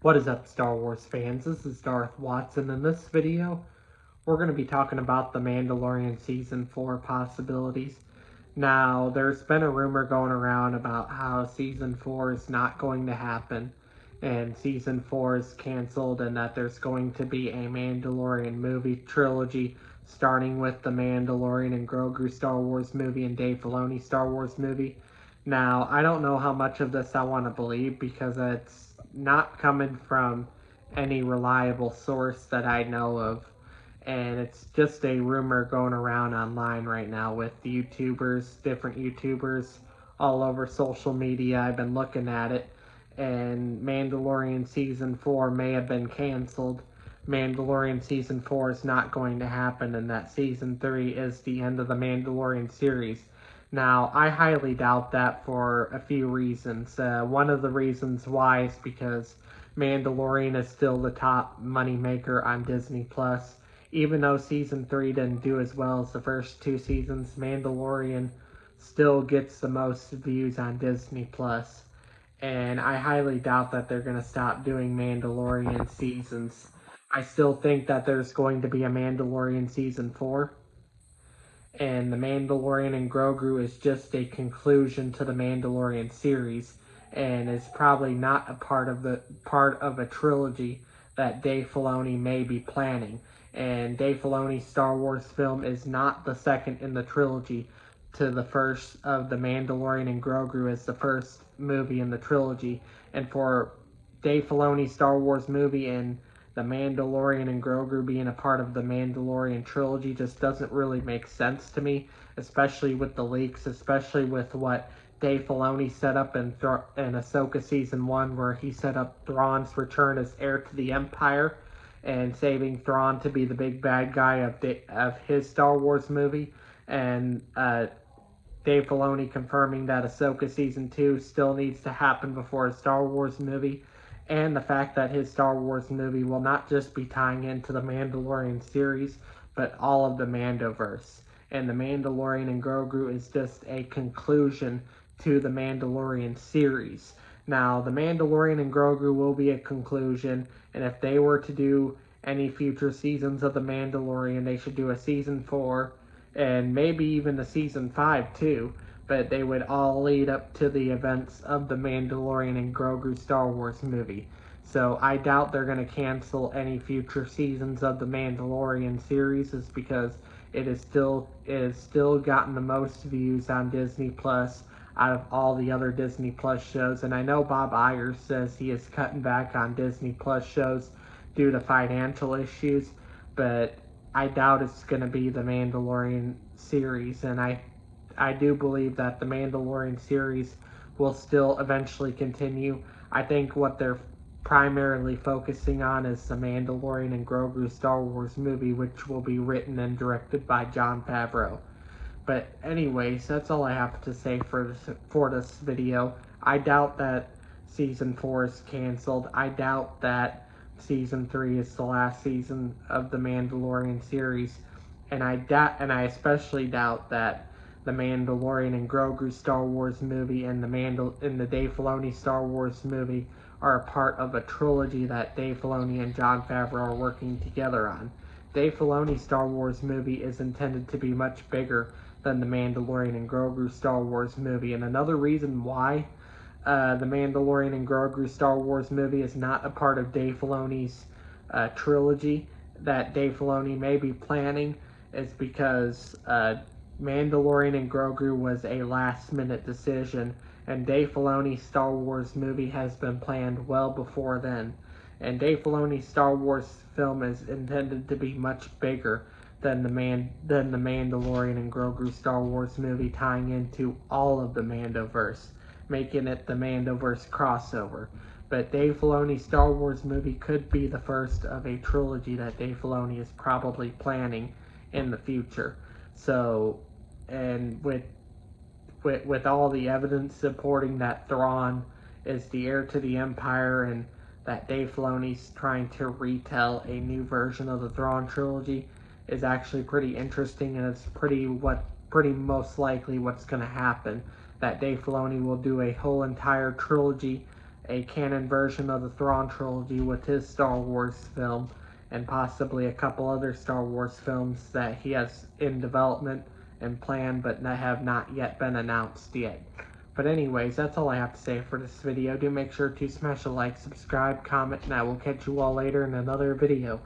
What is up, Star Wars fans? This is Darth Watson. In this video, we're going to be talking about the Mandalorian Season 4 possibilities. Now, there's been a rumor going around about how Season 4 is not going to happen, and Season 4 is canceled, and that there's going to be a Mandalorian movie trilogy starting with the Mandalorian and Grogu Star Wars movie and Dave Filoni Star Wars movie. Now, I don't know how much of this I want to believe because it's not coming from any reliable source that I know of. And it's just a rumor going around online right now with YouTubers, different YouTubers all over social media. I've been looking at it, and Mandalorian Season 4 may have been canceled. Mandalorian Season 4 is not going to happen, and that Season 3 is the end of the Mandalorian series. Now, I highly doubt that for a few reasons. One of the reasons why is because Mandalorian is still the top money maker on Disney Plus. Even though Season 3 didn't do as well as the first two seasons, Mandalorian still gets the most views on Disney Plus. And I highly doubt that they're going to stop doing Mandalorian seasons. I still think that there's going to be a Mandalorian Season 4. And the Mandalorian and Grogu is just a conclusion to the Mandalorian series, and is probably not a part of a trilogy that Dave Filoni may be planning. And Dave Filoni's Star Wars film is not the second in the trilogy to the first of the Mandalorian and Grogu is the first movie in the trilogy. And for Dave Filoni's Star Wars movie and the Mandalorian and Grogu being a part of the Mandalorian trilogy just doesn't really make sense to me, especially with the leaks, especially with what Dave Filoni set up in Ahsoka Season 1, where he set up Thrawn's return as heir to the Empire and saving Thrawn to be the big bad guy of his Star Wars movie, and Dave Filoni confirming that Ahsoka Season 2 still needs to happen before a Star Wars movie, and the fact that his Star Wars movie will not just be tying into the Mandalorian series, but all of the Mandoverse. And the Mandalorian and Grogu is just a conclusion to the Mandalorian series. Now, the Mandalorian and Grogu will be a conclusion, and if they were to do any future seasons of the Mandalorian, they should do a Season 4, and maybe even a Season 5 too, but they would all lead up to the events of the Mandalorian and Grogu Star Wars movie. So I doubt they're going to cancel any future seasons of the Mandalorian series, is because it is still gotten the most views on Disney Plus out of all the other Disney Plus shows. And I know Bob Iger says he is cutting back on Disney Plus shows due to financial issues, but I doubt it's going to be the Mandalorian series, and I do believe that the Mandalorian series will still eventually continue. I think what they're primarily focusing on is the Mandalorian and Grogu Star Wars movie, which will be written and directed by Jon Favreau. But anyways, that's all I have to say for this video. I doubt that Season 4 is canceled. I doubt that Season 3 is the last season of the Mandalorian series. And I especially doubt that the Mandalorian and Grogu Star Wars movie and the Dave Filoni Star Wars movie are a part of a trilogy that Dave Filoni and Jon Favreau are working together on. Dave Filoni's Star Wars movie is intended to be much bigger than the Mandalorian and Grogu Star Wars movie, and another reason why the Mandalorian and Grogu Star Wars movie is not a part of Dave Filoni's trilogy that Dave Filoni may be planning is because Mandalorian and Grogu was a last-minute decision, and Dave Filoni's Star Wars movie has been planned well before then. And Dave Filoni's Star Wars film is intended to be much bigger than the Mandalorian and Grogu Star Wars movie, tying into all of the Mandoverse, making it the Mandoverse crossover. But Dave Filoni's Star Wars movie could be the first of a trilogy that Dave Filoni is probably planning in the future. So, and with all the evidence supporting that Thrawn is the heir to the Empire, and that Dave Filoni's trying to retell a new version of the Thrawn trilogy, is actually pretty interesting, and it's pretty most likely what's going to happen. That Dave Filoni will do a whole entire trilogy a canon version of the Thrawn trilogy with his Star Wars film, and possibly a couple other Star Wars films that he has in development and planned but that have not yet been announced yet. But anyways, that's all I have to say for this video. Do make sure to smash a like, subscribe, comment, and I will catch you all later in another video.